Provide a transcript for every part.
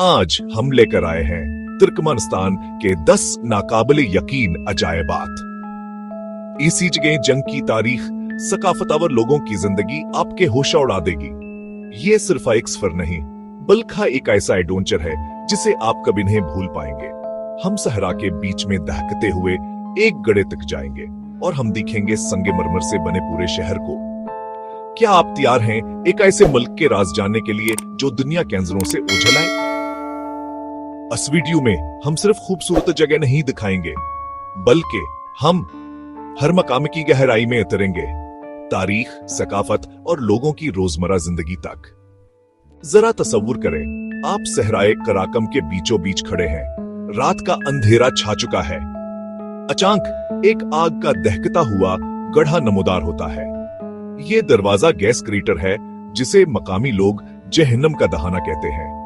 आज हम लेकर आए हैं तुर्कमेनिस्तान के 10 नाकाबिले यकीन अजायबात। इसी जगह जंग की तारीख, सकाफतावर लोगों की जिंदगी आपके होश उड़ा देगी। ये सिर्फ एक सफर नहीं बल्कि एक ऐसा एडवेंचर है जिसे आप कभी नहीं भूल पाएंगे। हम सहरा के बीच में दहकते हुए एक गड्ढे तक जाएंगे और हम दिखेंगे संगमरमर से बने पूरे शहर को। क्या आप तैयार हैं एक ऐसे मुल्क के राज जानने के लिए जो दुनिया के अंजरों से उछल आए? इस वीडियो में हम सिर्फ खूबसूरत जगह नहीं दिखाएंगे बल्कि हम हर मकाम की गहराई में उतरेंगे, तारीख, सकाफत और लोगों की रोजमर्रा जिंदगी तक। जरा तसव्वुर करें, आप सहराए कराकम के बीचों बीच खड़े हैं। रात का अंधेरा छा चुका है। अचानक एक आग का दहकता हुआ गड्ढा नमूदार होता है। ये दरवाजा गैस क्रेटर है जिसे मकामी लोग जहन्नम का दहाना कहते हैं।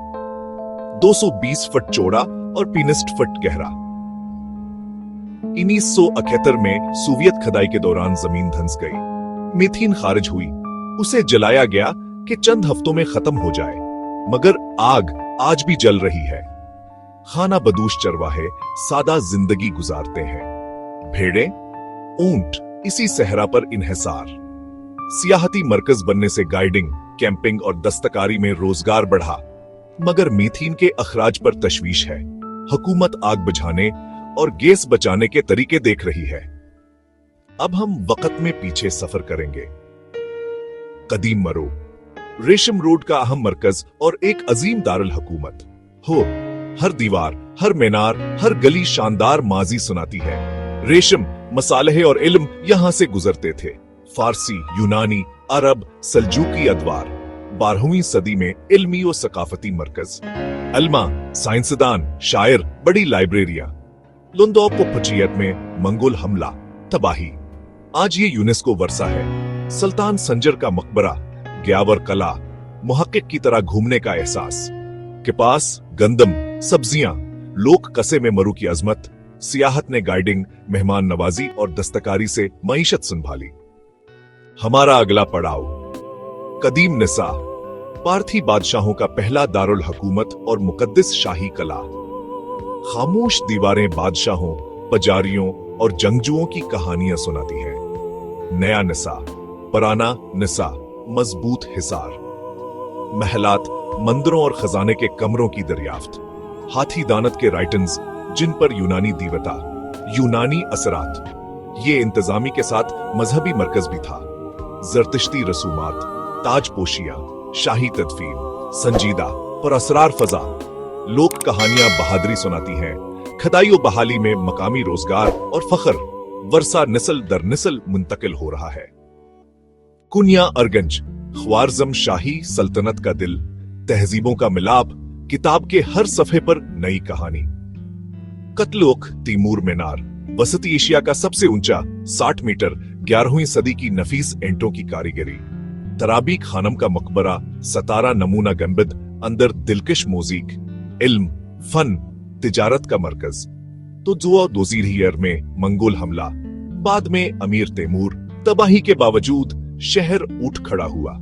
220 फुट चौड़ा और 65 फुट गहरा। 1971 में सोवियत खदाई के दौरान जमीन धंस गई। मीथेन खारिज हुई। उसे जलाया गया कि चंद हफ्तों में खत्म हो जाए, मगर आग आज भी जल रही है। खाना बदूश चरवाहे सादा जिंदगी गुजारते हैं। भेड़ें, ऊंट इसी सहरा पर इन्हिसार। सियाहती मरकज बनने से गाइडिंग, कैंपिंग और दस्तकारी में रोजगार बढ़ा, मगर मीथेन के अखराज पर तशवीश है। हुकूमत आग बुझाने और गैस बचाने के तरीके देख रही है। अब हम वक्त में पीछे सफर करेंगे। कदीम मरो, रेशम रोड का अहम मरकज और एक अजीम दारुल हुकूमत हो। हर दीवार, हर मीनार, हर गली शानदार माजी सुनाती है। रेशम, मसाले और इल्म यहां से गुजरते थे। फारसी, यूनानी, अरब, सल्जूकी अदवार। 12वीं सदी में इल्मी और सकाफती मरकज। अल्मा, साइंसदान, शायर, बड़ी लाइब्रेरिया। लुंदौप को पचियत में मंगोल हमला, तबाही। आज ये यूनेस्को वर्सा है। सुल्तान संजर का मकबरा, ग्यावर कला, मुहक्किक की तरह घूमने का एहसास। के पास गंदम, सब्जियां, लोग कसे में मरु की अजमत। सियाहत ने गाइडिंग, मेहमान नवाजी और दस्तकारी से मईशत संभाली। हमारा अगला पड़ाव कदीम निसा, पारथी बादशाहों का पहला दारुल हुकूमत और मुकद्दस शाही कला। खामोश दीवारें बादशाहों, पुजारियों और जंगजुओं की कहानियां सुनाती हैं। नया निसा, पुराना निसा, मजबूत हिसार। महलात, मंदिरों और खजाने के कमरों की दरियाफ्त। हाथी दानत के राइटन्स जिन पर यूनानी दीवता, यूनानी असरात। ये इंतजामी के साथ मजहबी मरकज भी था। जरतिश्ती रसूमात, ताजपोशियां, शाही तदफीन, संजीदा पर असरार फजा। लोक कहानियां बहादुरी सुनाती हैं। खदाई और बहाली में मकामी रोजगार और फख्र वर्सा नस्ल दर नस्ल मुंतकिल हो रहा है। कुनिया अरगंज, ख्वारज़म शाही सल्तनत का दिल। तहजीबों का मिलाप, किताब के हर सफ़े पर नई कहानी। कतलोक तैमूर मीनार, वसती एशिया का सबसे ऊंचा 60 मीटर, 11वीं सदी की नफीस एंटों की कारीगरी। तराबी खानम का मकबरा, सतारा नमूना गंबद, अंदर दिलकश मोज़ीक। इल्म, फन, तिजारत का मरकज। तो जुआ दोजीर में मंगोल हमला, बाद में अमीर तैमूर। तबाही के बावजूद शहर उठ खड़ा हुआ।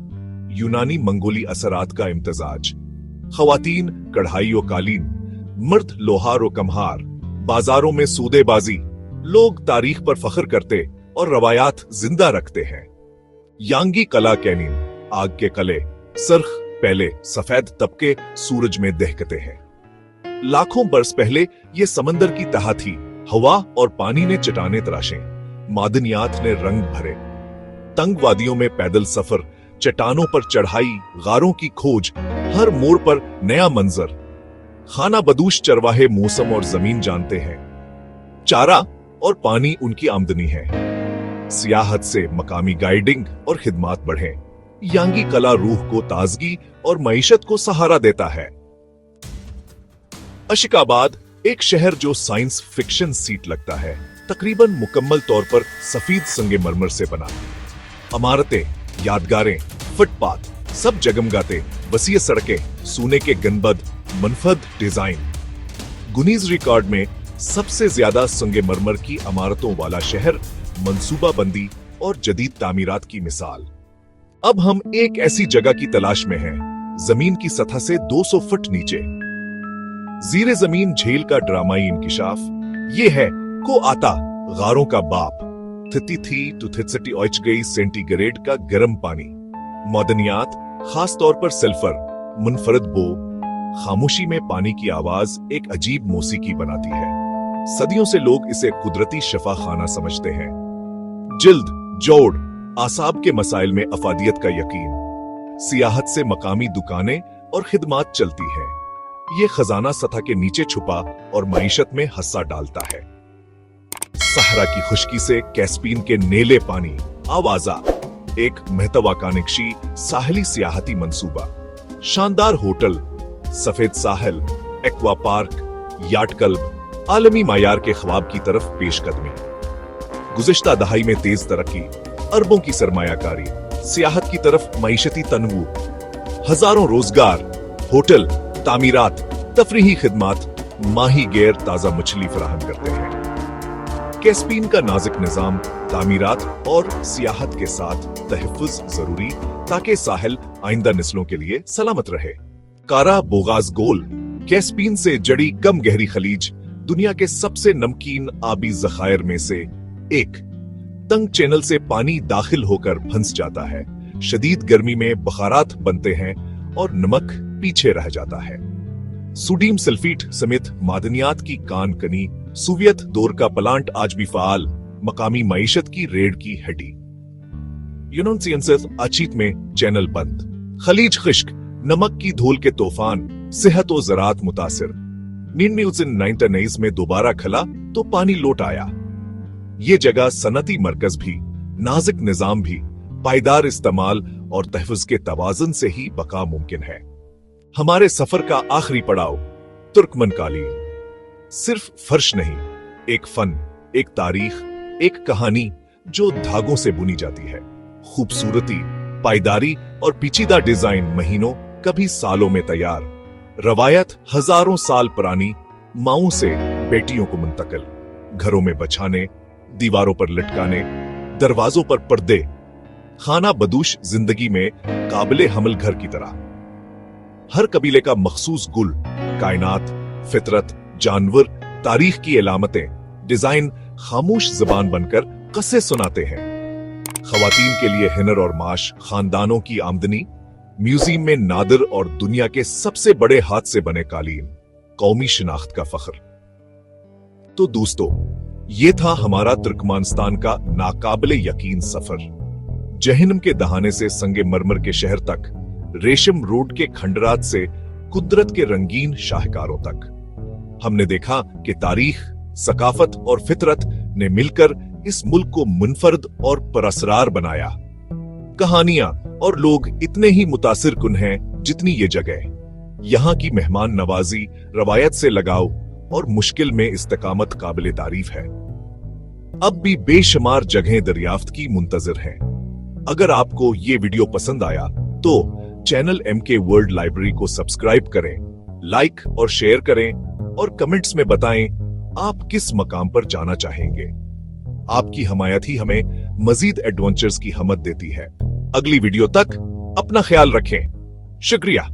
यूनानी मंगोली असरात का इम्तजाज। खवातीन कढ़ाई और कालीन, मर्द लोहार और कम्हार। बाजारों में सौदेबाजी। लोग तारीख पर फख्र करते और रवायात जिंदा रखते हैं। यांगी कला कैनीन, आग के कले, सरख पहले सफेद तबके सूरज में दहकते हैं। लाखों बरस पहले ये समंदर की तह थी। हवा और पानी ने चट्टानें तराशे, मादनियात ने रंग भरे। तंग वादियों में पैदल सफर, चट्टानों पर चढ़ाई, गारों की खोज, हर मोड़ पर नया मंजर। खाना बदूश चरवाहे मौसम और जमीन जानते हैं। चारा और पानी उनकी आमदनी है। सियाहत से मकामी गाइडिंग और खिदमात बढ़े। यांगी कला रूह को ताजगी और मईशत को सहारा देता है। अशिकाबाद, एक शहर जो साइंस फिक्शन सीट लगता है, तकरीबन मुकम्मल तौर पर सफेद संगमरमर से बना। इमारतें, यादगारें, फुटपाथ, सब जगमगाते। वसीय सड़कें, सोने के गनबद, मनफद डिजाइन। गुनीज रिकॉर्ड में सबसे ज्यादा संगमरमर की इमारतों वाला शहर, मंसूबाबंदी और जदीद तामीरात की मिसाल। अब हम एक ऐसी जगह की तलाश में हैं, जमीन की सतह से 200 फुट नीचे। ज़ीरे ज़मीन झील का ड्रामाई इंकिशाफ ये है को आता गारों का बाप, थिती थी टू थितसटी ओच गई सेंटीग्रेड का गर्म पानी, मदनियात खास तौर पर सल्फर, मुनफरद बो, खामोशी में पानी की आवाज एक अजीब मौसीकी बनाती है। सदियों से लोग इसे कुदरती शफा खाना समझते हैं। जिल्द, जोड़, आसाब के मसाइल में अफादियत का यकीन, सियाहत से मकामी दुकानें और खिदमात चलती हैं। ये खजाना सतह के नीचे छुपा और मईशत में हस्सा डालता है। सहरा की खुश्की से कैस्पीन के नीले पानी, आवाजा, एक महतवाकानिक्शी साहली सियाहती मंसूबा, शानदार होटल, सफेद साहल, एक्वा पार्क, याट क्लब, आलमी मायार के ख्वाब की तरफ पेशकदमी। गुज़िश्ता दहाई में तेज तरक्की, अरबों की सरमायाकारी, सियाहत की तरफ मईशती तनवू, हजारों रोजगार, होटल, तामीरात, तफरीही खिदमात, माही गैर ताजा मछली फराहम करते हैं। कैस्पीन का नाजुक निजाम तामीरात और सियाहत के साथ तहफ़्फ़ुज़ जरूरी ताकि साहिल आइंदा नस्लों के लिए सलामत रहे। कारा बोगाज गोल, कैस्पीन से जड़ी कम गहरी खलीज, दुनिया के सबसे नमकीन आबी जखायर में से एक। तंग चैनल से पानी दाखिल होकर फंस जाता है, शदीद गर्मी में बखारात बनते हैं और नमक पीछे रह जाता है। सोडियम सल्फेट समेत मादनियात की कान कनी, सोवियत दौर का प्लांट आज भी फाल, मकामी मईशत की रेड की हड्डी। यूनान अचीत में चैनल बंद, खलीज खिश्क, नमक की धूल के तूफान, सेहत और ज़राअत मुतासिर। 1999 में दोबारा खला तो पानी लौट आया। ये जगह सनती मरकज भी, नाजुक निजाम भी, पायदार इस्तेमाल और तहफ़्फ़ुज़ के तवाज़ुन से ही बका मुमकिन है। हमारे सफर का आखिरी पड़ाव तुर्कमन कालीन, सिर्फ फर्श नहीं, एक फन, एक तारीख, एक कहानी जो धागों से बुनी जाती है। खूबसूरती, पायदारी और पेचीदा डिजाइन महीनों, कभी सालों में तैयार। रवायत हजारों साल पुरानी, माओं से बेटियों को मुंतकिल, घरों में बछाने, दीवारों पर लटकाने, दरवाजों पर पर्दे, खाना बदूश जिंदगी में काबिले हमल घर की तरह। हर कबीले का मखसूस गुल, कायनात, फितरत, जानवर, तारीख की अलामतें, डिजाइन खामोश जबान बनकर कस्से सुनाते हैं। खवातीन के लिए हिनर और माश, खानदानों की आमदनी, म्यूजियम में नादिर और दुनिया के सबसे बड़े हाथ से बने कालीन, कौमी शिनाख्त का फख्र। तो दोस्तों, ये था हमारा तुर्कमानिस्तान का नाकाबिले यकीन सफर। जहन्नम के दहाने से संगे मरमर के शहर तक, रेशम रोड के खंडरात से कुदरत के रंगीन शाहकारों तक, हमने देखा कि तारीख, सकाफत और फितरत ने मिलकर इस मुल्क को मुनफरद और परअसरार बनाया। कहानियां और लोग इतने ही मुतासिर कुन हैं जितनी ये जगह। यहाँ की मेहमान नवाजी, रवायत से लगाव और मुश्किल में इस्तेकामत काबिले तारीफ है। अब भी बेशुमार जगहें दरियाफ्त की मुंतजर हैं। अगर आपको ये वीडियो पसंद आया तो चैनल MK वर्ल्ड लाइब्रेरी को सब्सक्राइब करें, लाइक और शेयर करें और कमेंट्स में बताएं आप किस मकाम पर जाना चाहेंगे। आपकी हमायत ही हमें मजीद एडवेंचर्स की हिम्मत देती है। अगली वीडियो तक अपना ख्याल रखें। शुक्रिया।